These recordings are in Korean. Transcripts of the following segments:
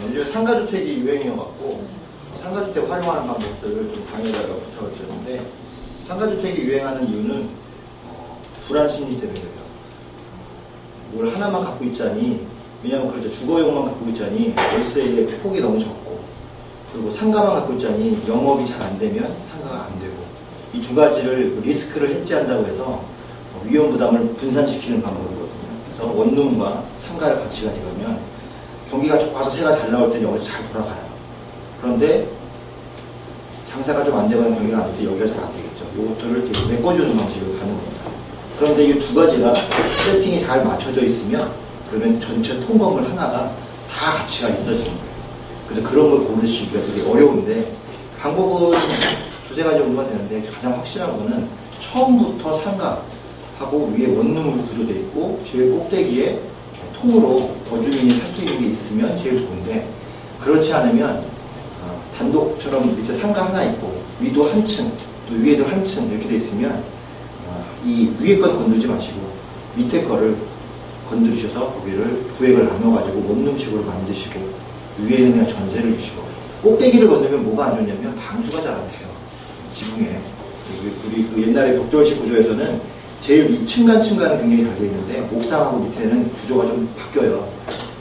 요즘 상가주택이 유행이어갖고 상가주택 활용하는 방법들을 좀 강의하다가 부탁을 드렸는데, 상가주택이 유행하는 이유는 불안 심리 때문이에요. 뭘 하나만 갖고 있자니, 왜냐면 그렇죠, 주거용만 갖고 있자니 월세의 폭이 너무 적고, 그리고 상가만 갖고 있자니 영업이 잘 안 되면 상가가 안 되고, 이 두 가지를 리스크를 해지한다고 해서 위험 부담을 분산시키는 방법이거든요. 그래서 원룸과 상가를 같이 가져가면 경기가 좋아서 새가 잘 나올 때 여기서 잘 돌아가요. 그런데 장사가 좀 안 되거나 경기가 안 될 때 여기가 잘 안 되겠죠. 이것들을 되게 메꿔주는 방식으로 가는 겁니다. 그런데 이 두 가지가 세팅이 잘 맞춰져 있으면, 그러면 전체 통건물 하나가 다 가치가 있어지는 거예요. 그래서 그런 걸 고르시기가 되게 어려운데, 방법은 두세 가지 정도가 되는데, 가장 확실한 거는 처음부터 상가하고 위에 원룸으로 구조되어 있고 제일 꼭대기에 통으로 거주민이 할 수 있는 게 있으면 제일 좋은데, 그렇지 않으면 단독처럼 밑에 상가 하나 있고 위도 한 층, 또 위에도 한 층 이렇게 돼 있으면 이 위에 건 건들지 마시고 밑에 거를 건드리셔서 거기를 구획을 나눠가지고 원룸식으로 만드시고, 위에는 그냥 전세를 주시고, 꼭대기를 건드리면 뭐가 안 좋냐면 방수가 잘 안 돼요. 지붕에. 우리 그 옛날에 독돌식 구조에서는 제일 이 층간층간은 굉장히 잘 돼 있는데 옥상하고 밑에는 구조가 좀 바뀌어요.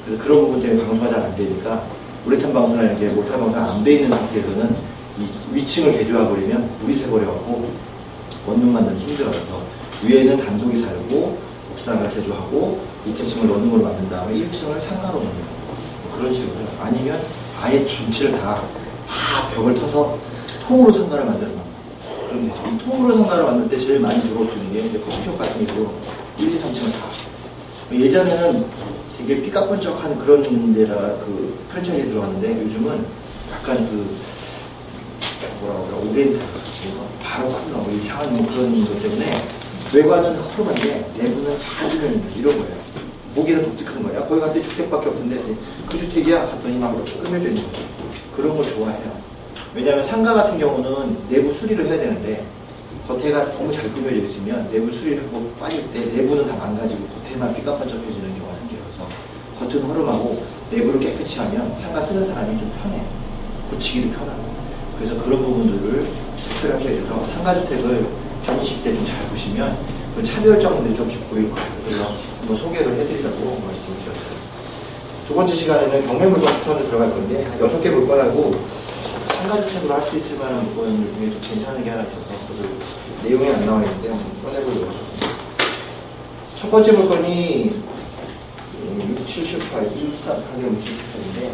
그래서 그런 부분 때문에 방수가 잘 안 되니까, 우레탄 방수나 이렇게 모탈 방수가 안 돼 있는 상태에서는 이 위층을 개조해버리면 물이 새버려갖고 원룸 만들기 힘들어요. 위에는 단독이 살고 옥상을 개조하고 밑에 층을 원룸으로 만든 다음에 1층을 상가로 넣는 거, 그런 식으로. 아니면 아예 전체를 다 벽을 터서 통으로 상가를 만드는 거. 그럼 되죠. 이 통으로 상가를 만들 때 제일 많이 들어올 수 있는 게 이제 커피숍 같은 경우 1, 2, 3층을 다. 예전에는 되게 삐까뻔쩍한 그런 데라 그 프랜차이즈 들어갔는데, 요즘은 약간 그 오리엔탈 바로 큰거 뭐 이상한 뭐 그런 것 때문에 외관은 허름한데 내부는 잘 지내는 이런 거예요. 보기에는 독특한 거야. 거기 갔더니 주택밖에 없는데 그 주택이야 갔더니 막 이렇게 꾸며져 있는 거죠. 그런 걸 좋아해요. 왜냐하면 상가 같은 경우는 내부 수리를 해야 되는데, 겉에가 너무 잘 꾸며져 있으면 내부 수리를 하고 빠질 때 내부는 다 망가지고 겉에만 삐까뻔쩍해지는 경우가 생겨서, 겉은 허름하고 내부를 깨끗이 하면 상가 쓰는 사람이 좀 편해. 고치기도 편하고. 그래서 그런 부분들을 특별하게 해서 상가주택을 전시식 때 좀 잘 보시면 그 차별점들이 좀씩 보일 거예요. 그래서 한번 소개를 해드리려고 말씀을 드렸어요. 두 번째 시간에는 경매 물건 추천을 들어갈 건데, 한 6개 물건하고 상가주택으로 할 수 있을 만한 물건 중에 좀 괜찮은 게 하나 있어서 그 내용이 안 나와 있는데 한번 꺼내보려고 합니다. 첫 번째 물건이 6778, 2468인데,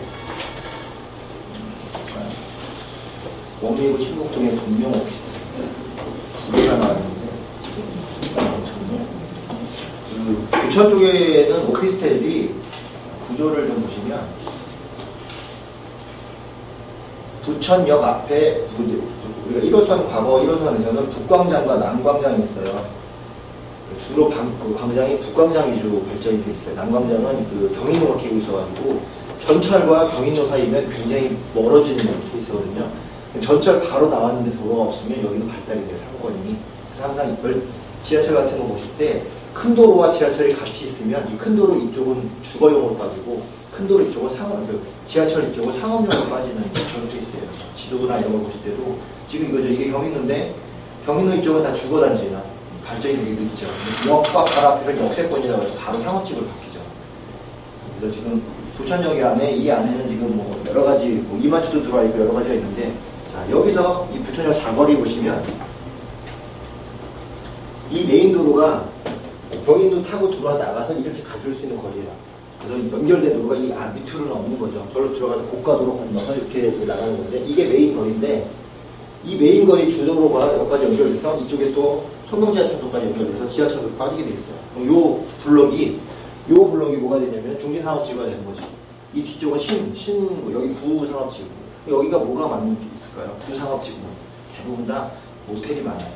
원미구 신곡동의 분명 오피스텔입니다. 두 개가 나왔는데, 그 부천 쪽에는 오피스텔이 구조를 좀 보시면, 부천역 앞에 우리가 1호선, 과거 1호선에서는 북광장과 남광장이 있어요. 주로 그 광장이 북광장 위주로 발전이 돼 있어요. 남광장은 그 경인로가 끼고 있어가지고 전철과 경인로 사이면 굉장히 멀어지는 케이스거든요. 전철 바로 나왔는데 도로가 없으면 여기는 발달이 돼요, 상권이. 그래서 항상 이걸 지하철 같은 거 보실 때 큰 도로와 지하철이 같이 있으면 이 큰 도로 이쪽은 주거용으로 빠지고 큰 도로 이쪽은 상업, 지하철 이쪽은 상업용으로 빠지는 그런 케이스예요. 지도나 이런 걸 보실 때도 지금 이거죠. 이게 경인로인데 경인로 이쪽은 다 주거단지나 발전이 되기도 있죠. 역과 바로 앞에는 역세권이라고 해서 바로 상업지구로 바뀌죠. 그래서 지금 부천역 안에, 이 안에는 지금 뭐 여러 가지, 뭐 이마트도 들어와 있고 여러 가지가 있는데, 자, 여기서 이 부천역 사거리 보시면 이 메인 도로가 경인도 타고 들어와 나가서 이렇게 가줄 수 있는 거리예요. 그래서 연결된 도로가 이 밑으로는 없는 거죠. 절로 들어가서 고가도로 건너서 이렇게 나가는 건데, 이게 메인 거리인데, 이 메인 거리 주도로가 여기까지 연결돼서 이쪽에 또 성동지하철도까지 연결돼서 지하철로 빠지게 돼 있어요. 요 블럭이 뭐가 되냐면 중진상업지구가 되는 거죠. 이 뒤쪽은 여기 구상업지구. 여기가 뭐가 많은 게 있을까요? 구상업지구. 대부분 다 모텔이 많아요.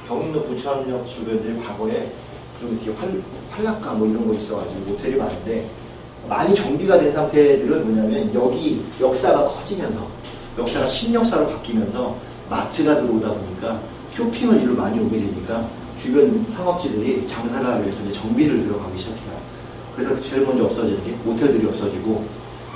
경인로 부천역 주변들 과거에 그리고 뒤에 활락가 뭐 이런 거 있어가지고 모텔이 많은데, 많이 정비가 된 상태들은 뭐냐면 여기 역사가 커지면서, 역사가 신역사로 바뀌면서 마트가 들어오다 보니까 쇼핑을 일로 많이 오게 되니까 주변 상업지들이 장사를 하기 위해서 이제 정비를 들어가기 시작해요. 그래서 제일 먼저 없어지는 게 모텔들이 없어지고,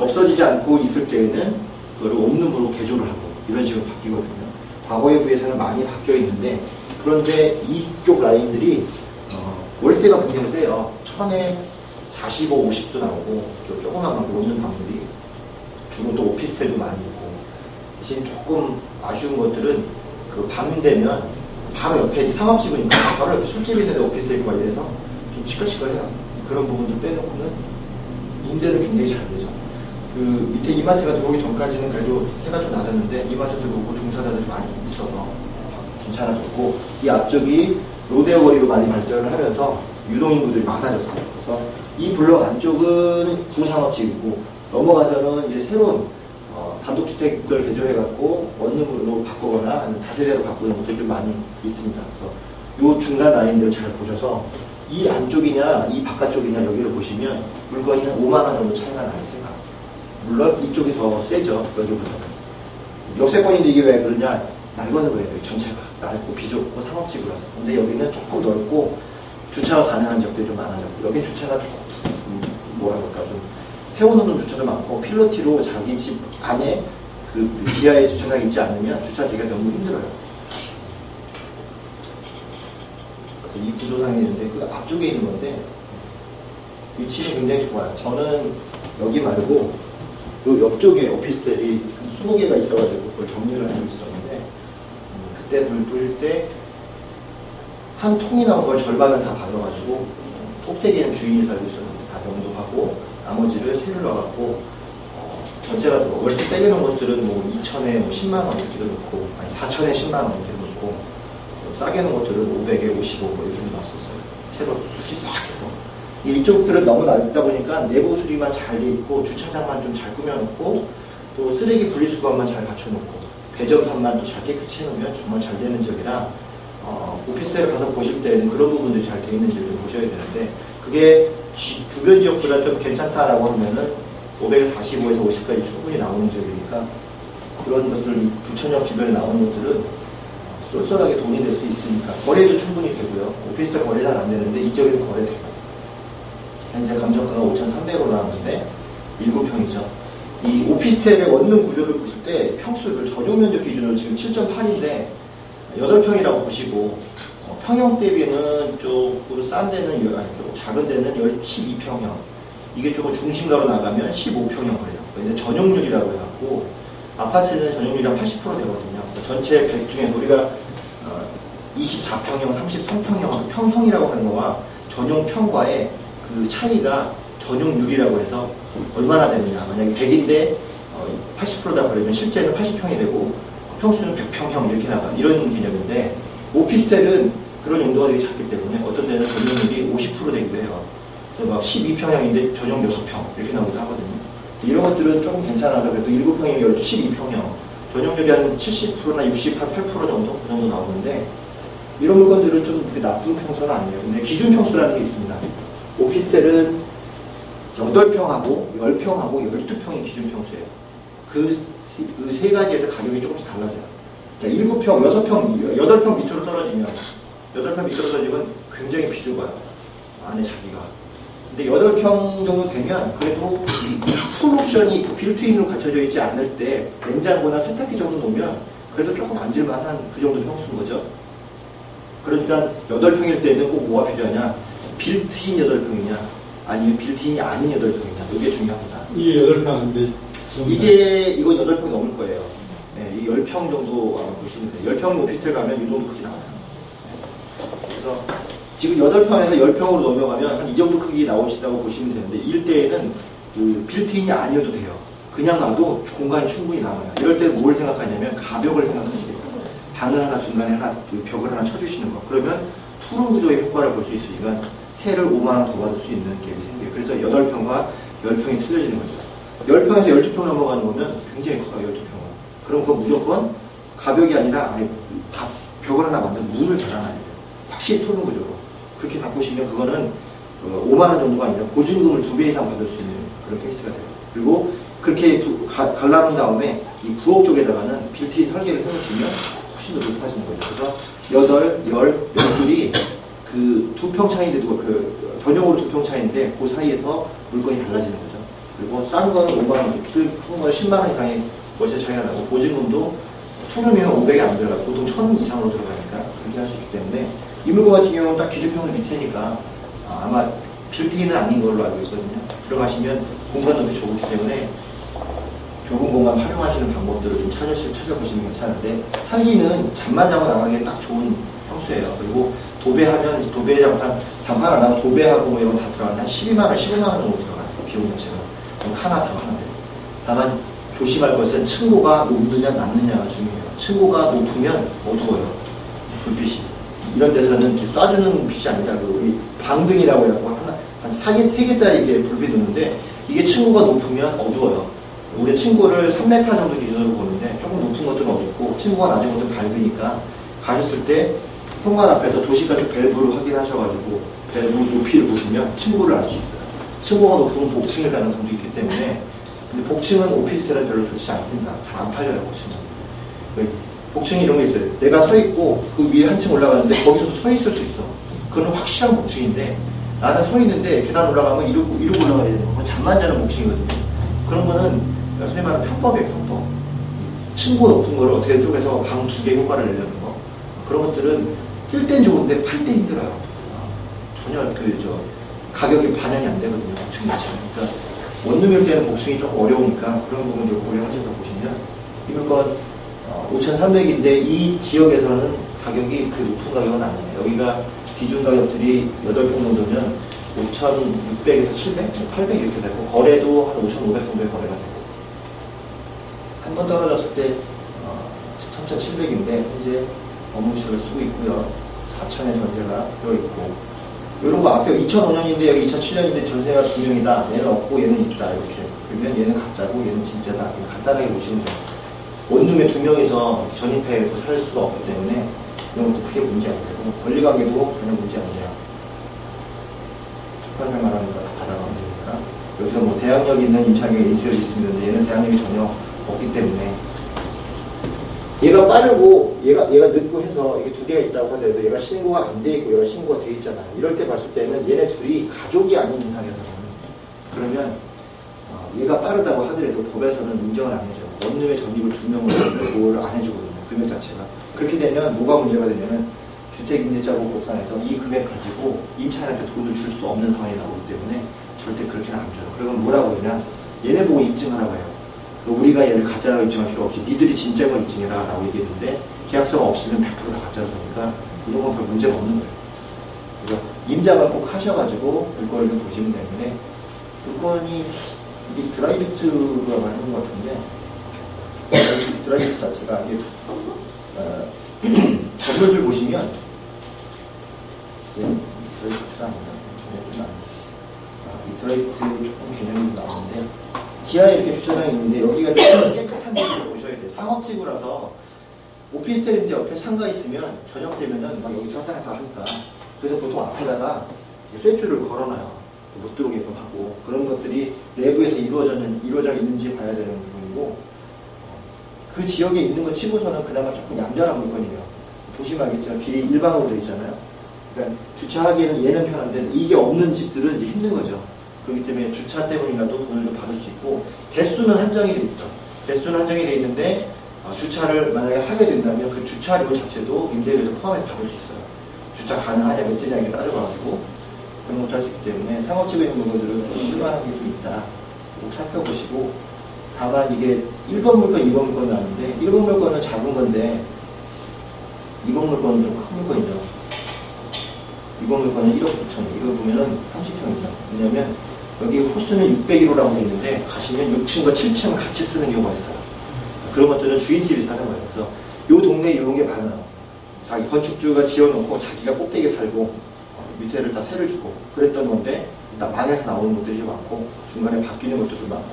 없어지지 않고 있을 때에는 그걸 없는 부로 개조를 하고 이런 식으로 바뀌거든요. 과거에 비해서는 많이 바뀌어 있는데, 그런데 이쪽 라인들이 월세가 굉장히 세요. 1000에 45, 50도 나오고 조그만 방 없는 방들이 주로 또 오피스텔도 많이 있고, 대신 조금 아쉬운 것들은 그 밤 되면 바로 옆에 상업지구니까 바로 옆에 술집 있는데 오피스텔 있고 이래서 좀 시끌시끌해요. 그런 부분들 빼놓고는 임대는 굉장히 잘 되죠. 그 밑에 이마트가 들어오기 전까지는 그래도 해가 좀 낮았는데 이마트 들어오고 종사자들이 많이 있어서 괜찮아졌고, 이 앞쪽이 로데오 거리로 많이 발전을 하면서 유동인구들이 많아졌어요. 그래서 이 블록 안쪽은 구상업지이고 넘어가서는 이제 새로운 단독주택을 개조해갖고 원룸으로 바꾸거나 아니면 다세대로 바꾸는 것들이 좀 많이 있습니다. 그래서 이 중간 라인들을 잘 보셔서 이 안쪽이냐 이 바깥쪽이냐 여기를 보시면 물건이 한 5만 원 정도 차이가 나요. 세가. 물론 이쪽이 더 세죠. 여기보다는. 역세권인데 이게 왜 그러냐, 날거는 거예요. 전체가 낡고 비좁고 상업지구라서. 근데 여기는 조금 넓고 주차가 가능한 지역들이 좀 많아졌고, 여기 주차가 조금 뭐라 그럴까, 좀 세워놓는 주차도 많고, 필로티로 자기 집 안에 그 지하에 주차장이 있지 않으면 주차되기가 너무 힘들어요. 이 구조상이 있는데 그 앞쪽에 있는 건데 위치는 굉장히 좋아요. 저는 여기 말고 그 옆쪽에 오피스텔이 20개가 있어가지고 그걸 정리를 하고 있었는데, 그때 불 뿌릴 때 한 통이 나온 걸 절반을 다 받아가지고 톱대기는 주인이 살고 있었는데 다 명도하고 나머지를 세를 넣어갖고 전체가 들어. 월세 세게 놓은 것들은 뭐 2,000에 뭐 10만 원 이렇게 놓고, 아니 4,000에 10만 원 이렇게 놓고, 싸게 놓은 것들은 500에 55 뭐 이렇게 놨었어요. 새로 수리 싹 해서. 이쪽들은 너무 넓다 보니까 내부 수리만 잘 돼 있고 주차장만 좀 잘 꾸며놓고 또 쓰레기 분리수거만 잘 갖춰놓고 배점판만 또 잘 깨끗이 해놓으면 정말 잘 되는 지역이라 오피스텔을 가서 보실 때는 그런 부분들이 잘 돼 있는지를 좀 보셔야 되는데, 그게 주변 지역보다 좀 괜찮다라고 하면은 545에서 50까지 충분히 나오는 지역이니까 그런 것들 부천역 주변에 나오는 것들은 쏠쏠하게 돈이 될 수 있으니까 거래도 충분히 되고요. 오피스텔 거래 잘 안 되는데 이쪽에도 거래되고, 현재 감정가가 5,300으로 나왔는데 7평이죠. 이 오피스텔의 원룸 구조를 보실 때 평수를 전용면적 기준으로 지금 7.8인데 8평이라고 보시고, 평형 대비는 조금 싼 데는, 아니, 조금 작은 데는 12평형, 이게 조금 중심가로 나가면 15평형 그래요. 근데 전용률이라고 해갖고 아파트는 전용률이 한 80% 되거든요. 전체 100 중에서 우리가 24평형, 33평형, 평형이라고 하는 거와 전용평과의 그 차이가 전용률이라고 해서 얼마나 되느냐. 만약에 100인데 80%다 버리면 실제는 80평이 되고 평수는 100평형 이렇게 나가, 이런 개념인데, 오피스텔은 그런 용도가 되게 작기 때문에 어떤 데는 전용률이 50% 되기도 해요. 그래서 막 12평형인데 전용 6평 이렇게 나오기도 하거든요. 이런 것들은 조금 괜찮아서 그래도 7평이면 12평형 전용률이 한 70%나 60, 8% 정도 그 정도 나오는데, 이런 물건들은 좀 그렇게 나쁜 평수는 아니에요. 근데 기준 평수라는 게 있습니다. 오피스텔은 8평하고 10평하고 12평이 기준 평수예요. 그 세 가지에서 가격이 조금씩 달라져요. 그러니까 7평, 6평, 8평 밑으로 떨어지면, 8평 밑으로 떨어지면 굉장히 비좁아요. 안에 자기가. 근데 8평 정도 되면 그래도 풀옵션이 빌트인으로 갖춰져 있지 않을 때 냉장고나 세탁기 정도 놓으면 그래도 조금 앉을만한 그 정도 평수인 거죠. 그러니까 8평일 때는 꼭 뭐가 필요하냐? 빌트인 8평이냐 아니면 빌트인이 아닌 8평이냐, 이게 중요합니다. 이게 8평인데 이건 8평이 넘을 거예요. 네, 이 10평 정도 아마 보시면 돼요. 10평 오피스텔 가면 이 정도 크기 나와요. 그래서 지금 8평에서 10평으로 넘어가면 한 이 정도 크기 나오신다고 보시면 되는데, 일대에는 그 빌트인이 아니어도 돼요. 그냥 놔도 공간이 충분히 남아요. 이럴 때는 뭘 생각하냐면 가벽을 생각하시게 돼요. 방을 하나 중간에 하나, 그 벽을 하나 쳐주시는 거. 그러면 투룸 구조의 효과를 볼 수 있으니까 세를 5만 원 더 받을 수 있는 갭이 생겨요. 그래서 8평과 10평이 틀려지는 거죠. 10평에서 12평 넘어가는 거면 굉장히 커요, 12평은. 그럼 그거 무조건 가벽이 아니라 아예 다 벽을 하나 만든 문을 달아놔야 돼요. 확실히 투룸 구조로. 그렇게 바꾸시면 그거는 5만 원 정도가 아니라 보증금을 2배 이상 받을 수 있는 그런 케이스가 돼요. 그리고 그렇게 갈라놓은 다음에 이 부엌 쪽에다가는 빌트인 설계를 해놓으시면 훨씬 더 높아지는 거죠. 그래서 8, 10, 12이 그 2평 차이인데도 그 전용으로 2평 차이인데 그 사이에서 물건이 달라지는 거죠. 그리고 싼 거는 5만 원, 큰 거는 10만 원 이상의 월세 차이가 나고 보증금도 초름이면 500이 안 들어가요. 보통 1000 이상으로 들어가니까 그렇게 할 수 있기 때문에 이 물건 같은 경우는 딱 기준평은 밑에니까 아마 빌딩은 아닌 걸로 알고 있거든요. 들어가시면 공간도 좁기 때문에 좁은 공간 활용하시는 방법들을 좀 찾아보시면 괜찮은데 살기는 잠만 자고 나가기에 딱 좋은 평수예요. 그리고 도배하면 도배 장판 안 하고 도배하고 뭐 이런 거 다 들어가는데 한 12만 원, 15만 원 정도 들어가요. 비용 자체가. 하나 다 하는데. 다만 조심할 것은 층고가 높느냐 낮느냐가 중요해요. 층고가 높으면 어두워요. 불빛이. 이런 데서는 쏴주는 빛이 아니라 우리 방등이라고 해갖고 한 3개짜리 이렇게 불빛 놓는데 이게 층고가 높으면 어두워요. 우리 층고를 3m 정도 기준으로 보는데 조금 높은 것들은 어둡고 층고가 낮은 것들은 밝으니까 가셨을 때 현관 앞에서 도시가스 밸브를 확인하셔가지고 밸브 높이를 보시면 층고를 알 수 있어요. 층고가 높으면 복층일 가능성도 있기 때문에 근데 복층은 오피스텔은 별로 좋지 않습니다. 잘 안 팔려요, 복층은. 복층이 이런 게 있어요. 내가 서 있고 그 위에 한층 올라가는데 거기서도 서 있을 수 있어. 그건 확실한 복층인데 나는 서 있는데 계단 올라가면 이러고 올라가야 되는 거. 그건 잠만 자는 복층이거든요. 그런 거는 소위 말하는 편법이에요, 편법. 층고 높은 거를 어떻게 쪼개서 방 2개 효과를 내려는 거. 그런 것들은 쓸 땐 좋은데 팔 때 힘들어요. 전혀 가격이 반영이 안 되거든요, 복층 자체는. 그러니까 원룸일 때는 복층이 조금 어려우니까 그런 부분을 고려하셔서 보시면 이 물건 5,300인데 이 지역에서는 가격이 그 높은 가격은 아니에요. 여기가 기준 가격들이 8평 정도면 5,600에서 700, 800 이렇게 되고 거래도 한 5,500 정도의 거래가 되고 한 번 떨어졌을 때 3,700인데 현재 업무실을 쓰고 있고요. 4,000의 전세가 들어있고 이런 거 앞에 2005년인데 여기 2007년인데 전세가 2명이다. 얘는 없고 얘는 있다. 이렇게. 그러면 얘는 가짜고 얘는 진짜다. 간단하게 보시면 돼요. 원룸에 2명이서 전입해서 살 수가 없기 때문에 이런 것도 크게 문제 안 되고 권리관계도 전혀 문제 안 돼요. 특별한 말하는 거 다 받아가면 되니까 여기서 뭐 대항력 있는 임차인이 인수력이 있으면 얘는 대항력이 전혀 없기 때문에 얘가 빠르고 얘가 늦고 해서 이게 두 개가 있다고 하더라도 얘가 신고가 안 돼 있고 얘가 신고가 돼 있잖아요. 이럴 때 봤을 때는 얘네 둘이 가족이 아닌 이상에서는 그러면 얘가 빠르다고 하더라도 법에서는 인정을 안 해줘요. 원룸에 전입을 2명을 보호를 안 해주거든요. 금액 자체가. 그렇게 되면 뭐가 문제가 되냐면 주택임대차보호법상에서 이 금액 가지고 임차인한테 돈을 줄 수 없는 상황이 나오기 때문에 절대 그렇게는 안 줘요. 그러면 뭐라고 하냐? 얘네 보고 입증하라고 해요. 우리가 얘를 가짜라고 입증할 필요 없이 니들이 진짜인 걸 입증해라 라고 얘기했는데 계약서가 없으면 100%다 가짜로 되니까 이런 건 별 문제가 없는 거예요. 그래서 임장을 꼭 하셔가지고 물건을 좀 보시면 되는데 물건이 이게 드라이비트라고 하는 것 같은데 드라이비트 자체가 이게 건물들 보시면 드라이비트가 아니라 이 드라이비트 조금 개념이 나오는데 지하에 이렇게 주차장이 있는데 여기가 좀 깨끗한 데를 보셔야 돼요. 상업지구라서 오피스텔인데 옆에 상가 있으면 저녁 되면은 막 여기 짱짱 다 하니까 그래서 보통 앞에다가 쇠줄을 걸어놔요. 못 들어오게끔 하고 그런 것들이 내부에서 이루어져 있는지 봐야 되는 부분이고 그 지역에 있는 것 치고서는 그나마 조금 얌전한 물건이에요. 보시면 알겠지만 길이 일방으로 되어 있잖아요. 그러니까 주차하기에는 얘는 편한데 이게 없는 집들은 이제 힘든 거죠. 그렇기 때문에 주차 때문이라도 돈을 좀 받을 수 있고 대수는 한정이 돼 있어. 대수는 한정이 돼 있는데 주차를 만약에 하게 된다면 그 주차료 자체도 임대료에서 포함해서 받을 수 있어요. 주차 가능하냐 몇 대냐 이렇게 따져봐가지고 그런 것도 할 수 있기 때문에 상업지구에 있는 물건들은 좀 실망한 게 좀 있다. 꼭 살펴보시고 다만 이게 1번 물건, 2번 물건은 아닌데 1번 물건은 작은 건데 2번 물건은 좀 큰 물건이죠. 2번 물건은 1억 9천. 이거 보면은 30평이죠. 왜냐면 여기 호수는 601호라고 되어 있는데 가시면 6층과 7층을 같이 쓰는 경우가 있어요. 그런 것들은 주인집이 사는 거예요. 그래서 이 동네에 이런 게 많아요. 자기 건축주가 지어놓고 자기가 꼭대기에 살고 밑에를 다 세를 주고 그랬던 건데 일단 망해서 나오는 것들이 많고 중간에 바뀌는 것도 좀 많고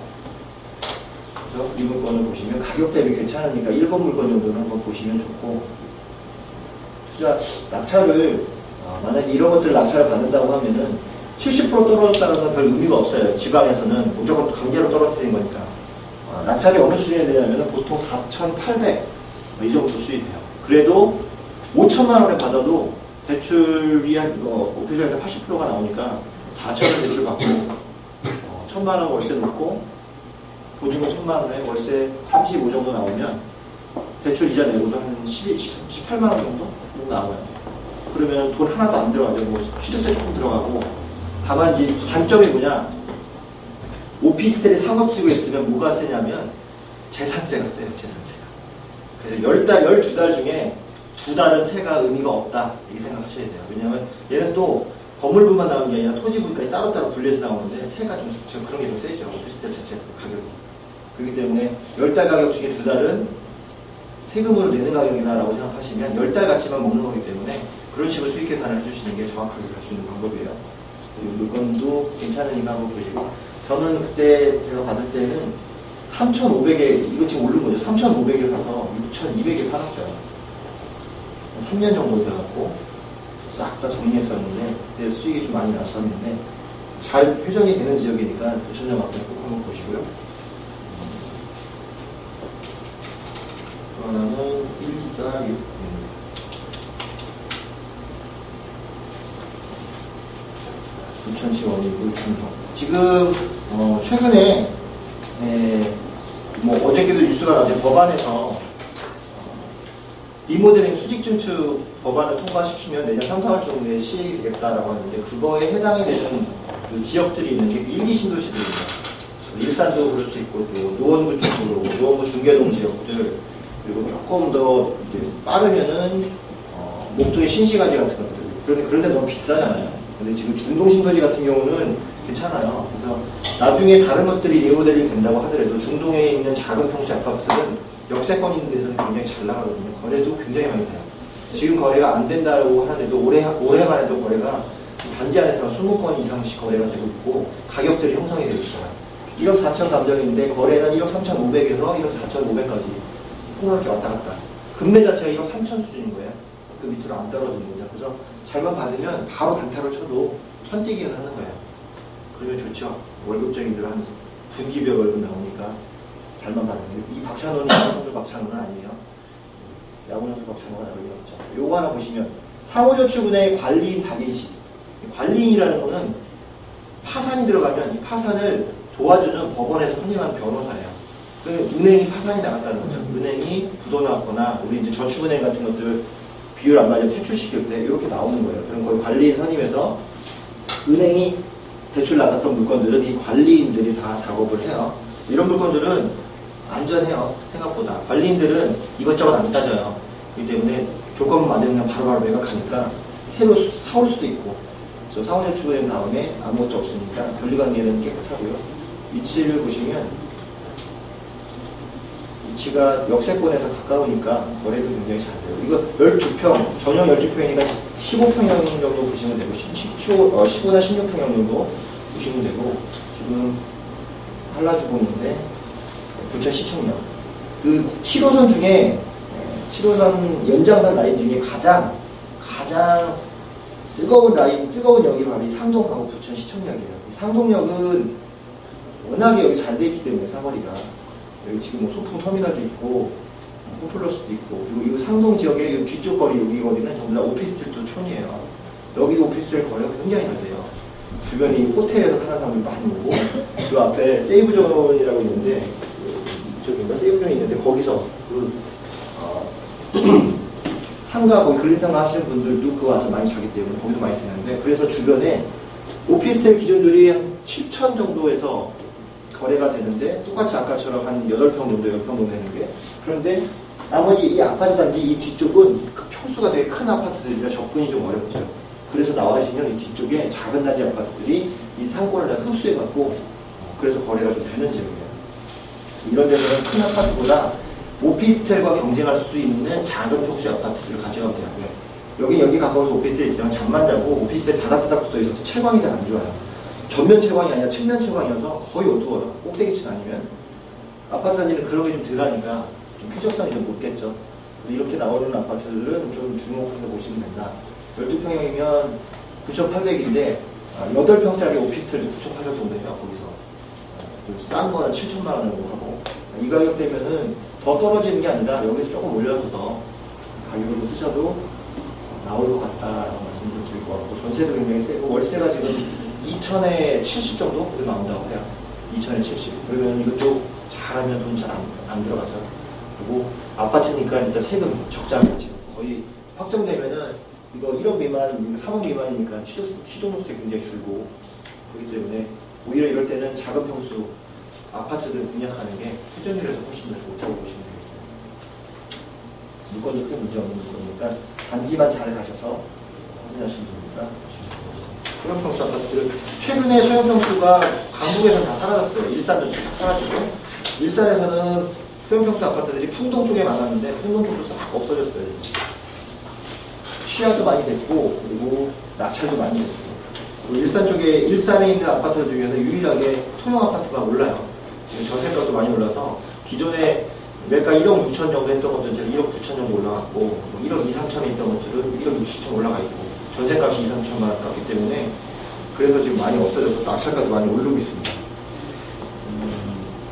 그래서 이 물건을 보시면 가격 대비 괜찮으니까 1번 물건 정도는 한번 보시면 좋고 투자 낙찰을 만약에 이런 것들 낙찰을 받는다고 하면은 70% 떨어졌다는 건 별 의미가 없어요. 지방에서는 무조건 강제로 떨어뜨린 거니까. 낙찰이 어느 수준이 되냐면 보통 4,800, 이 정도 수준이 돼요. 그래도 5천만 원에 받아도 대출이 한, 오피셜한테 80%가 나오니까 4천원 대출 받고, 1,000만 원 월세 놓고 보증금 1,000만 원에 월세 35 정도 나오면 대출 이자 내고도 한 18만 원 정도 나와요. 그러면 돈 하나도 안 들어가죠. 뭐 취득세 조금 들어가고. 다만 이제 단점이 뭐냐? 오피스텔에 상업지구에 있으면 뭐가 세냐면 재산세가 세요. 재산세가. 그래서 10달, 12달 중에 2달은 세가 의미가 없다 이렇게 생각하셔야 돼요. 왜냐하면 얘는 또 건물부만 나오는 게 아니라 토지부까지 따로따로 분리해서 나오는데 세가 좀 그런 게 좀 세죠. 오피스텔 자체 가격이. 그렇기 때문에 10달 가격 중에 2달은 세금으로 내는 가격이다라고 생각하시면 10달 가치만 먹는 거기 때문에 그런 식으로 수익 계산을 해주시는 게 정확하게 갈 수 있는 방법이에요. 그리고 물건도 괜찮으니까 한번 보시고. 저는 그때 제가 받을 때는 3,500에, 이거 지금 오른 거죠. 3,500에 사서 6,200에 팔았어요. 3년 정도 돼갖고 싹 다 정리했었는데 그때 수익이 좀 많이 났었는데 잘 회전이 되는 지역이니까 부천역 앞에 꼭 한번 보시고요. 하나는 146. 부천시 원이고 충청. 지금 최근에 뭐 어저께도 뉴스가 나왔는데 법안에서 리모델링 수직 증축 법안을 통과시키면 내년 3, 4월 정도에 시행이 되겠다라고 하는데 그거에 해당이 되는 그 지역들이 있는 게 1, 2 신도시들입니다. 일산도 그럴 수 있고 또 노원구 쪽도 그러고 노원구 중계동 지역들 그리고 조금 더 이제 빠르면은 목동의 신시가지 같은 것들. 그런데 너무 비싸잖아요. 근데 지금 중동 신도시 같은 경우는 괜찮아요. 그래서 나중에 다른 것들이 리모델링 된다고 하더라도 중동에 있는 작은 평수 아파트들은 역세권 있는 데서는 굉장히 잘 나가거든요. 거래도 굉장히 많이 돼요. 지금 거래가 안 된다고 하는데도 올해만 해도 거래가 단지 안에서 20건 이상씩 거래가 되고 있고 가격들이 형성이 되고 있어요. 1억 4천 감정인데 거래는 1억 3,500에서 1억 4,500까지 폭락해 왔다 갔다. 금매 자체가 1억 3천 수준인 거예요. 그 밑으로 안 떨어지는 거죠. 그래서 잘만 받으면 바로 단타로 쳐도 천뛰기는 하는 거예요. 그러면 좋죠. 월급쟁이들 한 분기별 월급 나오니까 잘만 받으면. 이 박찬호는 야구선수 박찬호는 아니에요. 야구선수 박찬호가 나오긴 없죠. 요거 하나 보시면 상호저축은행의 관리인 박인식. 관리인이라는 거는 파산이 들어가면 이 파산을 도와주는 법원에서 선임한 변호사예요. 은행이 파산이 나갔다는 거죠. 은행이 부도 났거나 우리 이제 저축은행 같은 것들 비율 안 맞아 퇴출시킬 때 이렇게 나오는 거예요. 그럼 거기 관리인 선임해서 은행이 대출 나갔던 물건들은 이 관리인들이 다 작업을 해요. 이런 물건들은 안전해요. 생각보다. 관리인들은 이것저것 안 따져요. 그렇기 때문에 조건만 맞으면 바로바로 매각하니까 새로 사올 수도 있고. 그래서 상호저축은행 다음에 아무것도 없으니까 권리관계는 깨끗하고요. 위치를 보시면 위치가 역세권에서 가까우니까 거래도 굉장히 잘 돼요. 이거 12평, 전용 12평이니까 15평형 정도 보시면 되고 15나 16평형 정도 보시면 되고 지금 한라주고 있는데 부천 시청역 그 7호선 중에 7호선 연장선 라인 중에 가장 뜨거운 라인, 뜨거운 역이 바로 이 상동하고 부천 시청역이에요. 상동역은 워낙에 여기 잘 돼 있기 때문에 사거리가 여기 지금 뭐 소풍 터미널도 있고 홈플러스도 있고 그리고 이 상동 지역의 이 뒤쪽 거리 여기 거리는 전부 다 오피스텔도 촌이에요. 여기도 오피스텔 거리가 굉장히 잘 돼요. 주변이 호텔에서 사는 사람들이 많이 오고 그 앞에 세이브존이라고 있는데 이쪽인가 세이브존이 있는데 거기서 상가 거기 근린상가 하시는 분들도 그거 와서 많이 자기 때문에 거기서 많이 쓰는데 그래서 주변에 오피스텔 기준들이 한 7천 정도에서 거래가 되는데 똑같이 아까처럼 한 8평 정도, 10평 정도 되는 게 그런데 나머지 이 아파트 단지 이 뒤쪽은 그 평수가 되게 큰 아파트들이라 접근이 좀 어렵죠. 그래서 나와주시면 이 뒤쪽에 작은 단지 아파트들이 이 상권을 다 흡수해갖고 그래서 거래가 좀 되는 지역이에요. 이런 데서는 큰 아파트보다 오피스텔과 경쟁할 수 있는 작은 평수의 아파트들을 가져가면 되고요. 여기 가까워서 오피스텔이 있지만 잠만 자고 오피스텔 다닥다닥 붙어 있어서 채광이 잘 안 좋아요. 전면 채광이 아니라 측면 채광이어서 거의 어두워요. 꼭대기층 아니면. 아파트 단지는 그런 게 좀 덜하니까 좀 쾌적성이 좀 높겠죠. 이렇게 나오는 아파트들은 좀 주목해서 보시면 된다. 12평형이면 9,800인데 8평짜리 오피스텔도 9,800 정도 해요. 거기서. 싼 거는 7천만 원 정도 하고 이 가격대면은 더 떨어지는 게 아니라 여기서 조금 올려줘서 가격을 쓰셔도 나올 것 같다라고 말씀을 드릴 것 같고 전세도 굉장히 세고 월세가 지금 2천에 70 정도 나온다고 해요. 2천에 70. 그러면 이것도 잘하면 돈 잘 안 들어가죠. 그리고 아파트니까 일단 세금 적자겠죠. 거의 확정되면은 이거 1억 미만, 3억 미만이니까 취득세 굉장히 줄고, 그렇기 때문에 오히려 이럴 때는 작은 평수 아파트들 분양하는 게 회전율에서 훨씬 더 좋다고 보시면 되겠어요. 물건도 크게 문제 없는 물건이니까 단지만 잘 가셔서 확인하시면 됩니다. 소형평수 아파트들 최근에 소형평수가 강북에서는 다 사라졌어요. 일산도 사라지고, 일산에서는 소형평수 아파트들이 풍동 쪽에 많았는데 풍동 쪽도 싹 없어졌어요. 시야도 많이 됐고, 그리고 낙찰도 많이 됐고, 그리고 일산 쪽에, 일산에 있는 아파트 중에서 유일하게 소형 아파트가 올라요. 지금 전세가도 많이 올라서 기존에 매가 1억 6천 정도 했던 것들은 지금 1억 9천 정도 올라갔고, 뭐 1억 2, 3천에 있던 것들은 1억 60천 올라가 있고, 전세값이 2, 3천만 원 갔기 때문에 그래서 지금 많이 없어져서 낙찰가도 많이 오르고 있습니다.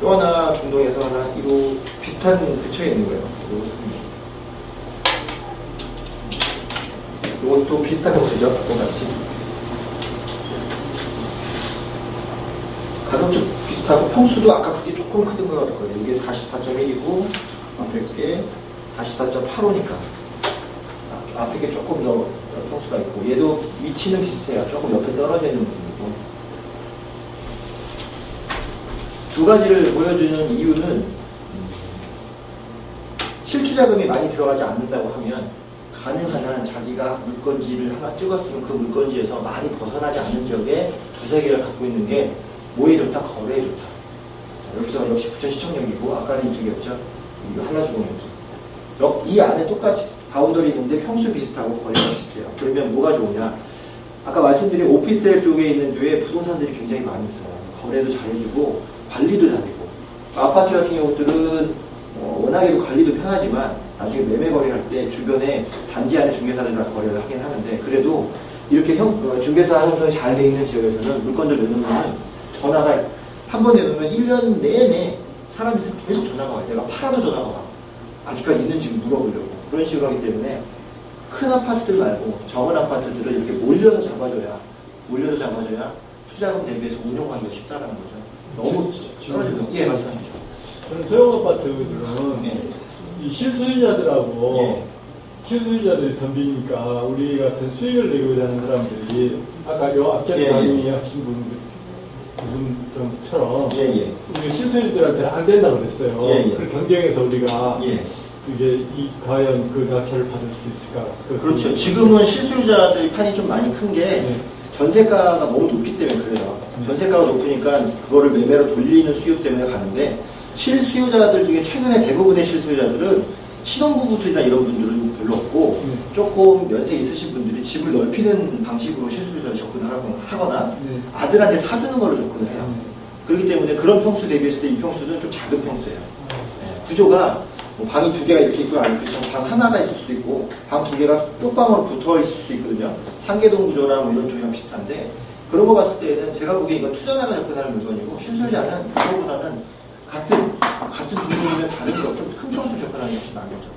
또 하나 중동에서 하나 이로 비슷한 근처에 있는 거예요. 이것도 비슷한 평수죠. 똑같이. 가격도 비슷하고 평수도 아까 그게 조금 크던 것 같거든요. 이게 44.1이고 앞에 게 44.85니까 앞에 게 조금 더 평수가 있고, 얘도 위치는 비슷해요. 조금 옆에 떨어져 있는 부분이고. 두 가지를 보여주는 이유는 실투자금이 많이 들어가지 않는다고 하면 가능한 한 자기가 물건지를 하나 찍었으면 그 물건지에서 많이 벗어나지 않는 지역에 두세 개를 갖고 있는 게 뭐에 좋다? 거래에 좋다. 여기서 역시 부천시청역이고, 아까는 이쪽이었죠. 한라주공이었죠. 이 안에 똑같이 바운더리 있는데 평수 비슷하고 거래가 비슷해요. 그러면 뭐가 좋으냐? 아까 말씀드린 오피스텔 쪽에 있는 데에 부동산들이 굉장히 많이 있어요. 거래도 잘해주고 관리도 잘되고, 아파트 같은 경우들은 워낙에도 관리도 편하지만 나중에 매매 거래를 할 때 주변에 단지 안에 중개사들이랑 거래를 하긴 하는데, 그래도 이렇게 중개사 형성이 잘 돼 있는 지역에서는 물건들 내놓으면 전화가 한 번 내놓으면 1년 내내 사람이 계속 전화가 와요. 내가 팔아도 전화가 와. 아직까지 있는지 물어보려고. 그런 식으로 하기 때문에 큰 아파트들 말고 적은 아파트들을 이렇게 몰려서 잡아줘야 투자금 대비해서 운영하기가 쉽다라는 거죠. 너무 떨어지면. 예, 말씀하십시오. 저는 소형 아파트들은 이 실수요자들하고 실수요자들이 덤비니까 우리 같은 수익을 내고자 하는 사람들이 아까 요 앞전에 강의하신 분들처럼 우리 실수요자들한테는 안 된다고 그랬어요. 그 경쟁에서 우리가 이게 과연 그 낙찰을 받을 수 있을까? 그렇죠. 지금은 실수요자들이 판이 좀 많이 큰 게 전세가가 너무 높기 때문에 그래요. 전세가가 높으니까 그거를 매매로 돌리는 수요 때문에 가는데, 실수요자들 중에 최근에 대부분의 실수요자들은 신혼부부들이나 이런 분들은 별로 없고, 조금 연세 있으신 분들이 집을 넓히는 방식으로 실수요자를 접근하거나 아들한테 사주는 거를 접근을 해요. 그렇기 때문에 그런 평수 대비했을 때 이 평수는 좀 작은 평수예요. 구조가 뭐 방이 두 개가 이렇게 있고, 아니면 방 하나가 있을 수도 있고, 방 두 개가 쪽방으로 붙어 있을 수도 있거든요. 상계동 구조랑 뭐 이런 쪽이랑 비슷한데, 그런 거 봤을 때는 제가 보기에 이거 투자자가 접근하는 물건이고, 실수요자는 그거보다는 같은 분들이면 다른 거, 좀 큰 평수 접근하는 게 훨씬 낫겠죠.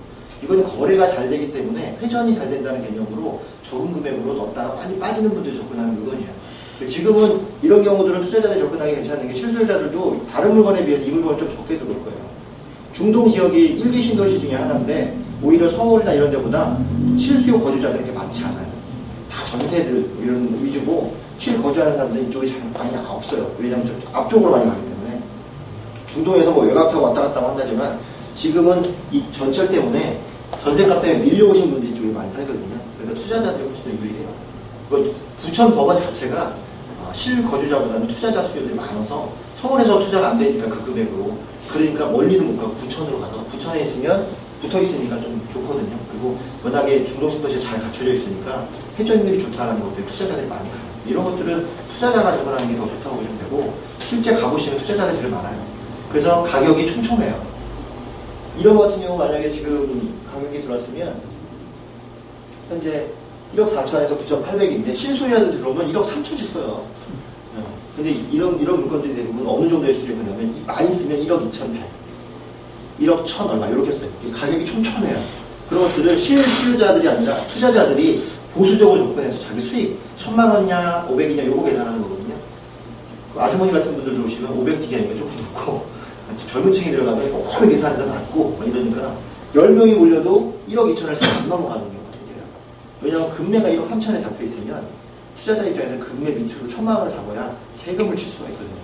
이거는 거래가 잘 되기 때문에 회전이 잘 된다는 개념으로 적은 금액으로 넣었다가 많이 빠지는 분들이 접근하는 물건이에요. 지금은 이런 경우들은 투자자들이 접근하기 괜찮은 게, 실수요자들도 다른 물건에 비해서 이 물건을 좀 적게 들어올 거예요. 중동 지역이 1기 신도시 중에 하나인데, 오히려 서울이나 이런 데보다 실수요 거주자들이 그렇게 많지 않아요. 다 전세들 이런 위주고, 실거주하는 사람들은 이쪽이 잘 많이 없어요. 왜냐하면 앞쪽으로 많이 가기 때문에. 중동에서 뭐 외곽 타고 왔다 갔다 한다지만, 지금은 이 전철 때문에 전세값 때문에 밀려오신 분들이 이쪽에 많이 살거든요. 그러니까 투자자들이 훨씬 더 유리해요. 부천 법원 자체가 실거주자보다는 투자자 수요들이 많아서 서울에서 투자가 안 되니까 그 금액으로, 그러니까 멀리는 못 가고 부천으로 가서, 부천에 있으면 붙어 있으니까 좀 좋거든요. 그리고 워낙에 중동신도시가 잘 갖춰져 있으니까 회전율이 좋다는 것들 투자자들이 많이 가요. 이런 것들은 투자자가 접근하는 게 더 좋다고 보시면 되고, 실제 가보시면 투자자들이 되게 많아요. 그래서 가격이 촘촘해요. 이런 거 같은 경우 만약에 지금 가격이 들어왔으면 현재 1억 4천에서 9,800인데 실소유자들 들어오면 1억 3천씩 써요. 근데 이런 물건들이 대부분 어느 정도의 수준이냐면, 많이 쓰면 1억 2,100, 1억 1,000 얼마 이렇게 써요. 가격이 촘촘해요. 그런 것들을 실수요자들이 아니라 투자자들이 보수적으로 접근해서 자기 수익 1,000만 원이냐 500이냐 요거 계산하는 거거든요. 그 아주머니 같은 분들 들어오시면 500 기계니까 조금 높고, 젊은 층이 들어가면 꼼꼼히 계산해서 낮고, 막 이러니까 10명이 몰려도 1억 2천을 잘 안 넘어가는 경우가 생겨요. 왜냐하면 금매가 1억 3천에 잡혀 있으면 투자자 입장에서 금매 밑으로 1,000만 원을 잡아야 세금을 칠 수가 있거든요.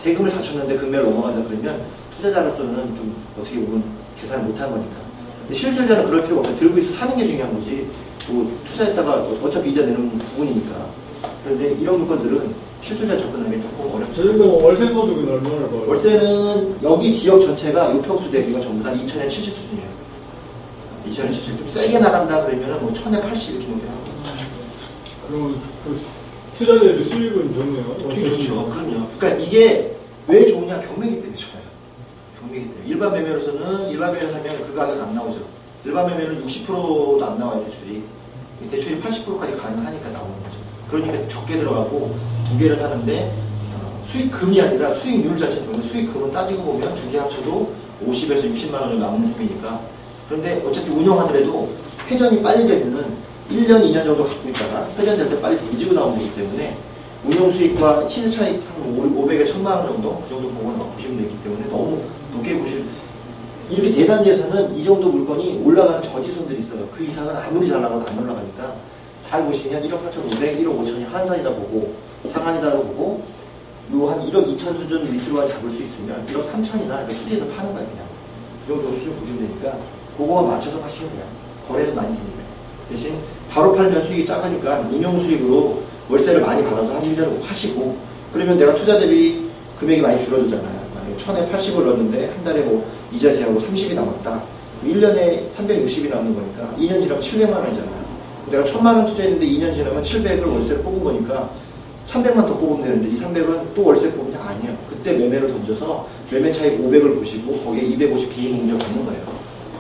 세금을 다 쳤는데 금매를 넘어간다 그러면 투자자로서는 좀 어떻게 보면 계산을 못한 거니까. 근데 실수요자는 그럴 필요가 없어요. 들고 있어 사는 게 중요한 거지. 뭐 투자했다가 어차피 이자 내는 부분이니까. 그런데 이런 물건들은 실수요자 접근하기 조금 어렵죠. 저희도 월세 소득은 얼마나 벌어요? 월세는 여기 지역 전체가 요평수 대비가 전부 다 2,000에 70 수준이에요. 2,000에 70. 좀 세게 나간다 그러면 뭐 1,000에 80 이렇게 놓게 하고. 그럼 그 투자자의 수익은 좋네요. 좋죠. 그럼요. 그러니까 이게 왜 좋으냐? 경매기 때문에 좋아요. 경매기 때문에. 일반 매매로서는 일반 매매를 하면 그 가격 안 나오죠. 일반 매매는 60%도 안 나와요, 대출이. 대출이 80%까지 가능하니까 나오는 거죠. 그러니까 적게 들어가고 두 개를 하는데 수익금이 아니라 수익률 자체는 좋은데 수익금은 따지고 보면 두 개 합쳐도 50에서 60만 원 정도 남는 셈이니까. 그런데 어차피 운영하더라도 회전이 빨리 되면은 1년, 2년 정도 갖고 있다가 회전될 때 빨리 뒤지고 나오는 거기 때문에 운용 수익과 시세 차익 한 500에 1000만 원 정도 그 정도 보시면 되기 때문에 너무 높게 보실 이렇게 대단지에서는 이 정도 물건이 올라가는 저지선들이 있어요. 그 이상은 아무리 잘 나가도 안 올라가니까 잘 보시면 1억 4,500, 1억 5천이 한산이다 보고 상한이다 보고 요 한 1억 2천 수준 밑으로만 잡을 수 있으면 1억 3천이나 수지에서 파는 거예요. 그냥 그 정도 수준 보시면 되니까 그거만 맞춰서 하시면 돼요. 거래도 많이 됩니다. 대신 바로 팔면 수익이 작으니까 운용 수익으로 월세를 많이 받아서 한 1년 하시고 그러면 내가 투자 대비 금액이 많이 줄어들잖아요. 만약에 1,000에 80을 넣었는데 한 달에 뭐 이자 제하고 30이 남았다. 1년에 360이 남는 거니까 2년 지나면 700만 원이잖아요. 내가 1,000만 원 투자했는데 2년 지나면 700을 월세를 뽑은 거니까 300만 더 뽑으면 되는데 이 300은 또 월세 뽑으면 아니에요. 그때 매매를 던져서 매매 차익 500을 보시고 거기에 250 개인 공제 받는 거예요.